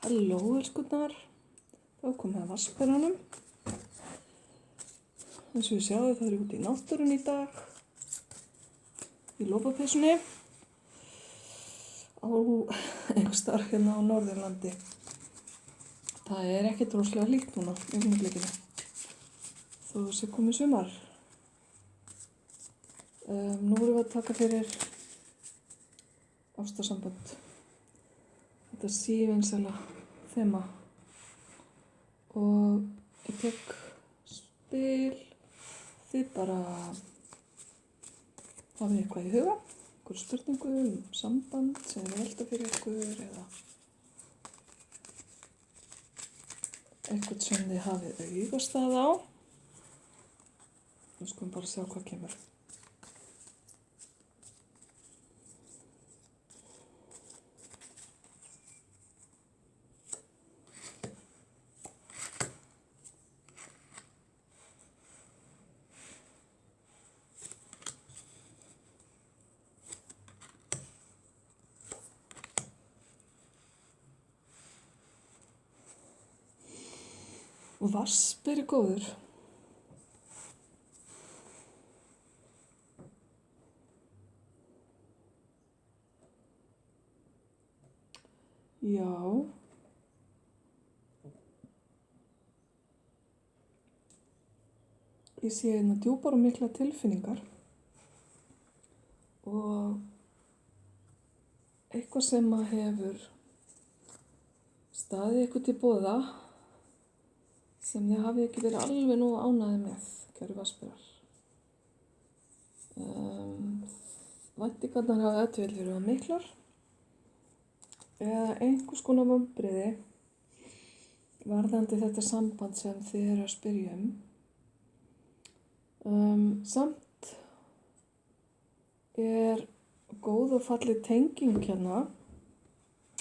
Halló, elskurnar. Þá komum við að vatnsberanum. Eins og við sjáum það er út í náttúrunni í dag. Í lopapeysunni. Á einhver starf hérna á Norðurlandi. Það er ekkert rosalega hlýtt núna í augnablikinu. Þó sé komið sumar. Nú erum við að taka fyrir ástarsamband. Þetta sívinsæla þema. Og ég tek spil. Þið bara hafið eitthvað í huga. Einhver spurningu samband sem þið velta fyrir ykkur eða eitthvað sem þið hafið augastað á. Við skulum bara sjá hvað kemur. Og vatnsberi góður. Já. Ég sé hérna djúpar og mikla tilfinningar. Og eitthvað sem að hefur staðið ykkur til boða sem þið hafið ekki verið alveg nógu ánægðir með, kæru vatnsberar. Væntingarnar hafa ef til vill verið of miklar eða einhvers konar vonbrigði varðandi þetta samband sem þið eru að spyrja samt er góð og falleg tenging hérna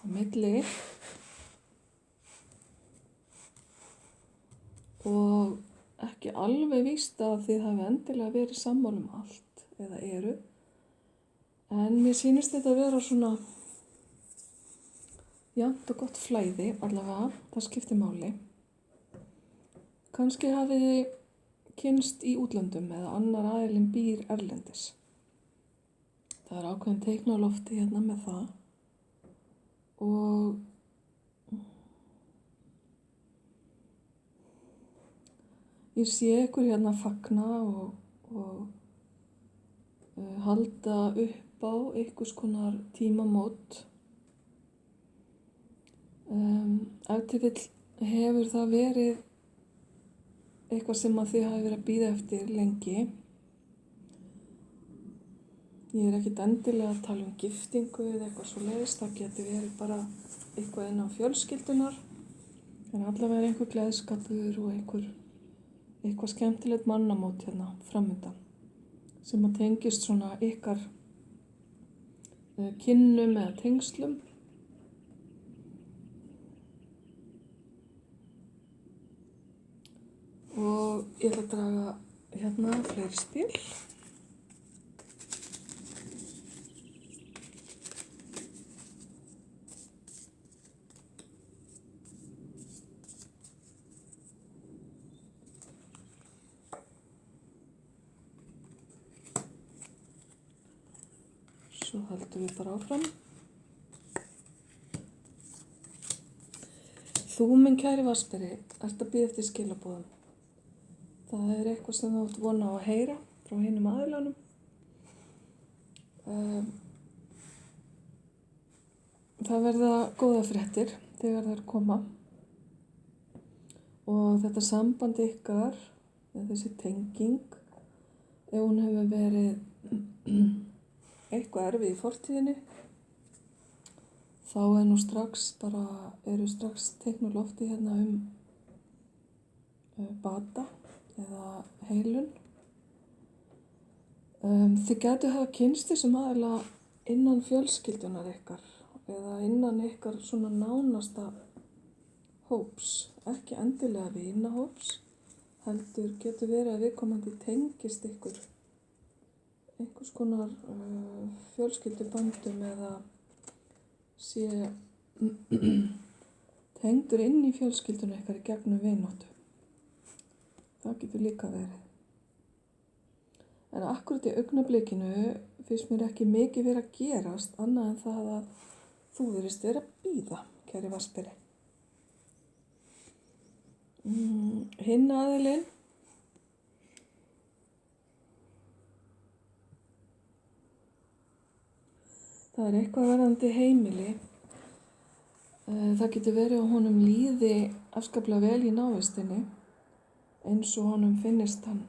á milli og ekki alveg víst að þið hafi endilega verið sammála allt eða eru. En mér sýnist þetta að vera svona jafnt og gott flæði allavega, það skiptir máli. Kannski hafið þið kynnst í útlöndum eða annar aðilinn býr erlendis. Það er ákveðin teikn á lofti hérna með það og ég sé ykkur hérna fagna og halda upp á einhvers konar tímamót. Ef til vill hefur það verið eitthvað sem að þið hafi verið að bíða eftir lengi. Ég er ekkert endilega að tala giftingu eða eitthvað svoleiðis. Það getur verið bara eitthvað innan fjölskyldunar. En allavega er einhver gleðskapur og eitthvað skemmtilegt mannamót hérna framundan sem að tengist svona ykkar kynnum eða tengslum. Og ég ætla að draga hérna fleiri spil. Svo höldum við bara áfram. Þú, minn kæri vatnsberi, ert að bíða eftir skilaboðum. Það er eitthvað sem þú átt vona á að heyra frá hinum aðilanum. Það verða góða fréttir þegar þær koma. Og þetta samband ykkar, þessi tenging, ef hún hefur verið eitthvað erfið í fortíðinni, þá er nú eru strax teikn á lofti hérna bata eða heilun. Þið gætu hafa kynnst þessum aðila innan fjölskyldunar ykkar eða innan ykkar svona nánasta hóps, ekki endilega vinahóps, heldur getur verið að viðkomandi tengist ykkur einhvers konar fjölskylduböndum eða sé tengdur inn í fjölskylduna ykkar í gegnum vináttu. Það getur líka verið. En akkurat í augnablikinu finnst mér ekki mikið vera að gerast annað en það að þú virðist vera að bíða, kæri vatnsberi. Hinn aðilinn, það er eitthvað varðandi heimili. Það getur verið að honum líði afskaplega vel í návistinni eins og honum finnist hann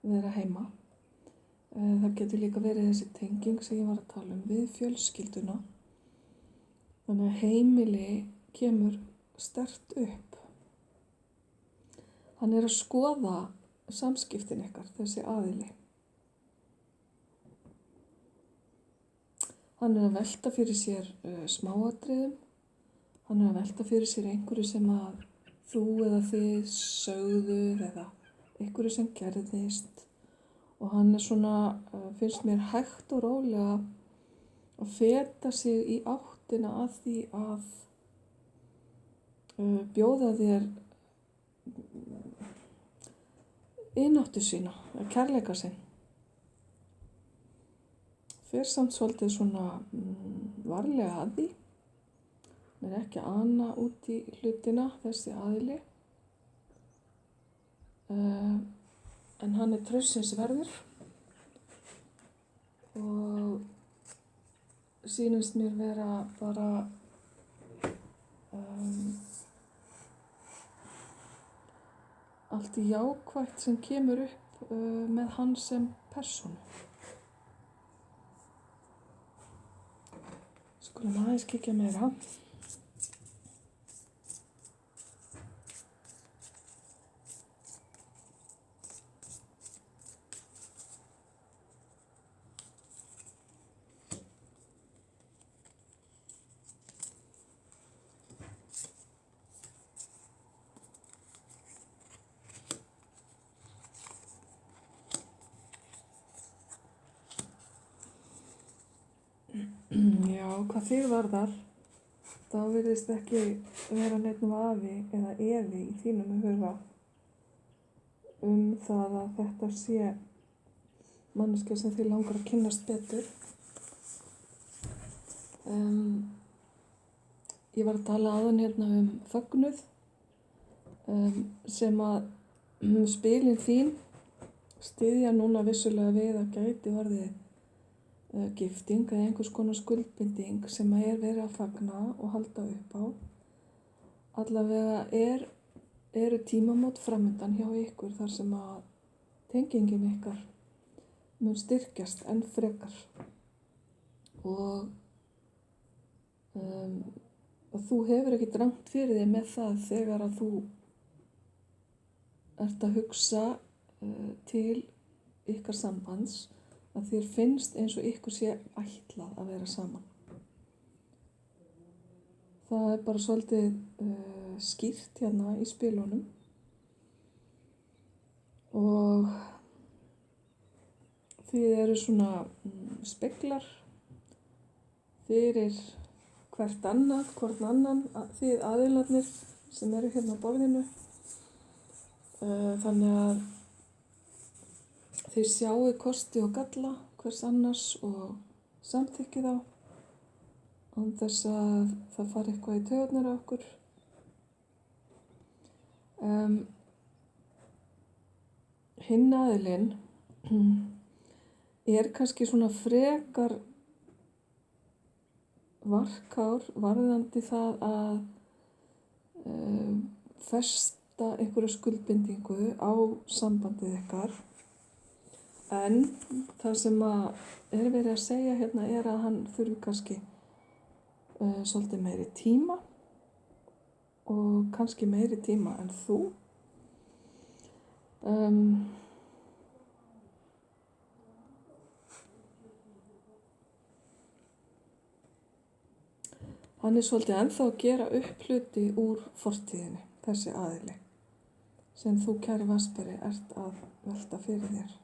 vera heima. Það getur líka verið þessi tenging sem ég var að tala við fjölskylduna. Þannig að heimili kemur sterkt upp. Hann er að skoða samskiptin ykkar, þessi aðili. Hann er að velta fyrir sér smáatriðum. Hann er að velta fyrir sér einhverju sem að þú eða þið sögðuð eða einhverju sem gerðist. Og hann er svona, finnst mér hægt og rólega að feta sig í áttina að því að bjóða þér vináttu sína, kærleika sinn. Fer samt svolítið svona varlega að því. Hann er ekki að ana út í hlutina, þessi aðili. En hann er traustsins verður og sýnist mér vera bara allt jákvætt sem kemur upp með hann sem persónu. Skulum aðeins kíkja meira. Já, hvað þig varðar, þá virðist ekki vera neitt vafi eða efi í þínum huga það að þetta sé manneskja sem þig langar að kynnast betur. Ég var að tala áðan hérna fögnuð sem að spilin þín styðja núna vissulega við að gæti orðið gifting eða einhvers konar skuldbinding sem er verið að fagna og halda upp á. Allavega eru tímamót framundan hjá ykkur þar sem að tengingin ykkar mun styrkjast enn frekar og þú hefur ekki rangt fyrir þig með það þegar að þú ert að hugsa til ykkar sambands að þér finnst eins og ykkur sé ætlað að vera saman. Það er bara svolítið skýrt hérna í spilunum og þið eru svona speglar fyrir hvort annan, þið aðilarnir sem eru hérna á borðinu. Þannig að þið sjáu kosti og galla hvers annars og samþykkið þá án þess að það fari eitthvað í taugarnar á okkur. Hinn aðilinn er kannski svona frekar varkár varðandi það að festa einhverju skuldbindingu á sambandið ykkar. En það sem að er verið að segja hérna er að hann þurfi kannski svolítið meiri tíma og kannski meiri tíma en þú. Hann er svolítið ennþá að gera upp hluti úr fortíðinni, þessi aðili, sem þú kæri vatnsberi ert að velta fyrir þér.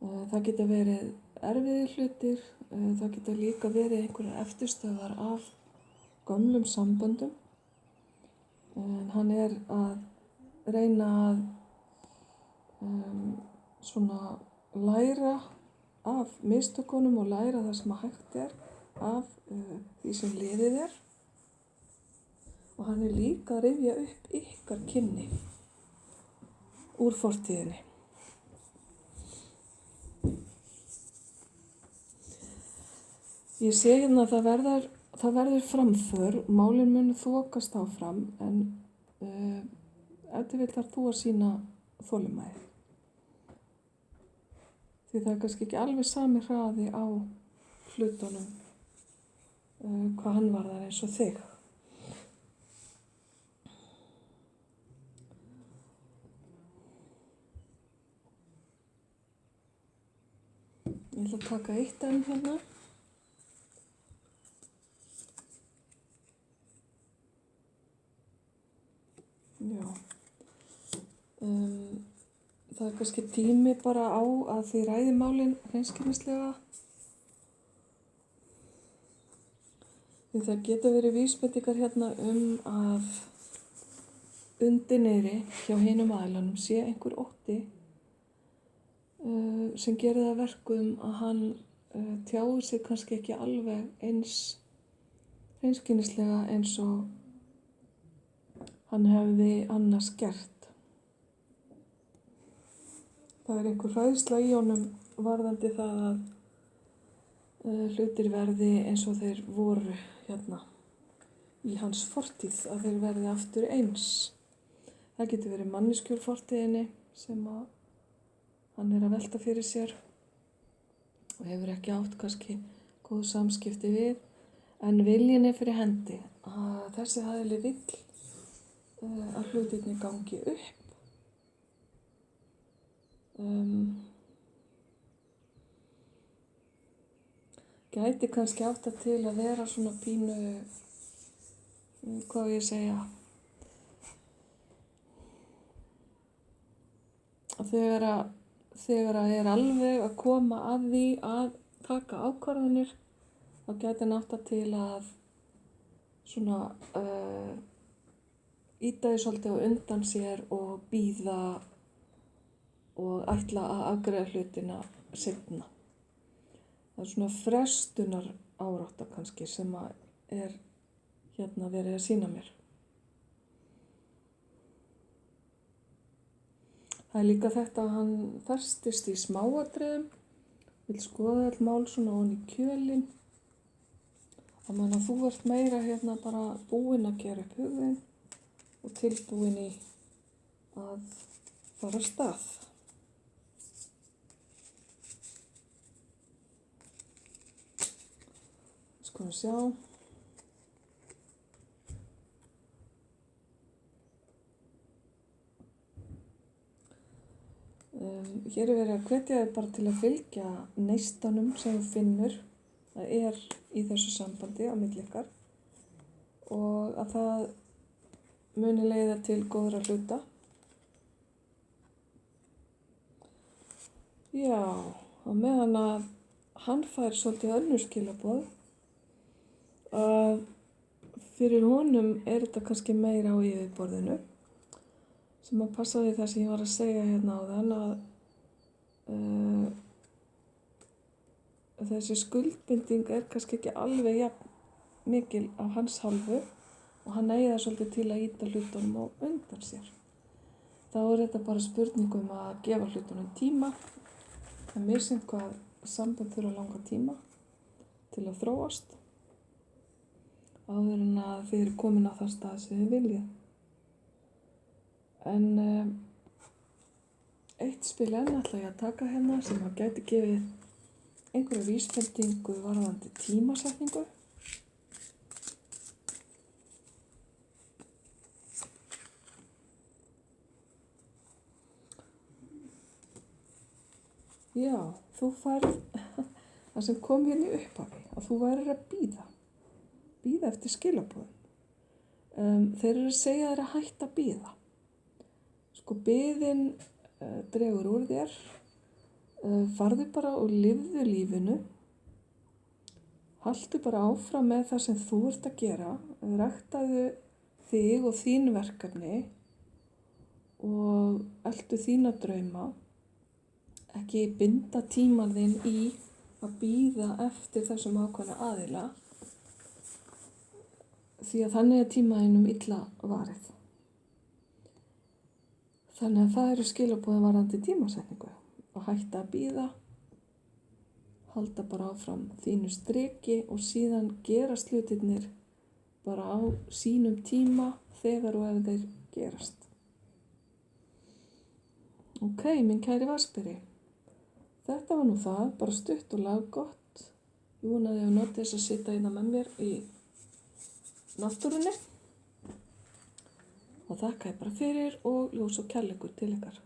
Það geta verið erfiðir hlutir, það geta líka verið einhverjar eftirstöðvar af gömlum samböndum, en hann er að reyna að svona læra af mistökunum og læra það sem hægt er af því sem liðið er. Og hann er líka að rifja upp ykkar kynni úr fortíðinni. Ég sé hérna að það verður framför, málin munu þokast áfram, en ef til vill þarf þú að sýna þolinmæði. Því það er kannski ekki alveg sami hraði á hlutunum hvað hann varðar eins og þig. Ég ætla að taka eitt enn hérna. Já. Það er kannski tími bara á að þið ræði málin hreinskilnislega. Því það geta verið vísbendingar hérna að undir niðri hjá hinum aðilanum sé einhver ótti sem gerir það að verkum að hann tjáir sig kannski ekki alveg eins hreinskilnislega eins og hann hefði annars gert. Það er einhver hræðsla í honum varðandi það að hlutir verði eins og þeir voru hérna í hans fortíð, að þeir verði aftur eins. Það getur verið manneskjur fortíðinni sem að hann er að velta fyrir sér og hefur ekki átt kannski góð samskipti við, en viljinn er fyrir hendi að þessi aðili vill að hlutirnir gangi upp. Gæti kannski átt að til að vera svona pínu, hvað ég segja, að þegar að er alveg að koma að því að taka ákvarðanir, þá gæti hann átt að til að svona ýta því svolítið á undan sér og bíða og ætla að afgreiða hlutina seinna. Það er svona frestunar árátta kannski sem að er hérna verið að sýna mér. Það er líka þetta að hann festist í smáatriðum, vill skoða all mál svona ofan í kjölinn. Á meðan að þú ert meira hérna bara búin að gera upp hugðin og tilbúin í að fara af stað. Skulum sjá. Hér er verið að hvetja þig bara til að fylgja neistanum sem þú finnur að er í þessu sambandi á milli ykkar og að það muni leiða til góðra hluta. Já, á meðan að hann fær svolítið önnur skilaboð að fyrir honum er þetta kannski meira á yfirborðinu sem að passa því það sem ég var að segja hérna áðan að þessi skuldbinding er kannski ekki alveg jafn mikil af hans hálfu og hann eigi það svolítið til að ýta hlutunum á undan sér. Þá er þetta bara spurningum að gefa hlutunum tíma. Það er misjafnt hvað sambönd þurfa langa tíma til að þróast áður en að þið eru komin á þann stað sem þið viljið. En eitt spil enn ætla ég að taka hérna sem að gæti gefið einhverja vísbendingu varðandi tímasetningu. Já, þú færð það sem kom hérna í upphafi, að þú værir að bíða eftir skilaboðum. Þeir eru að segja þér að hætta að bíða. Sko, biðin dregur úr þér, farðu bara og lifðu lífinu. Haltu bara áfram með það sem þú ert að gera, ræktaðu þig og þín verkefni og eltu þína drauma, ekki binda tíman þinn í að bíða eftir þessum ákveðna aðila, því að þannig er tímaðinum illa varið. Þannig að það eru skilaboðin varðandi tímasetningu, að hætta að bíða, halda bara áfram þínu striki og síðan gerast hlutirnir bara á sínum tíma þegar og ef þeir gerast. Ok, minn kæri vatnsberi, þetta var nú það, bara stutt og laggott. Ég vona að ég hef notið þess að sitja hérna með mér í náttúrunni og þakka ég bara fyrir og ljós og kærleikur til ykkar.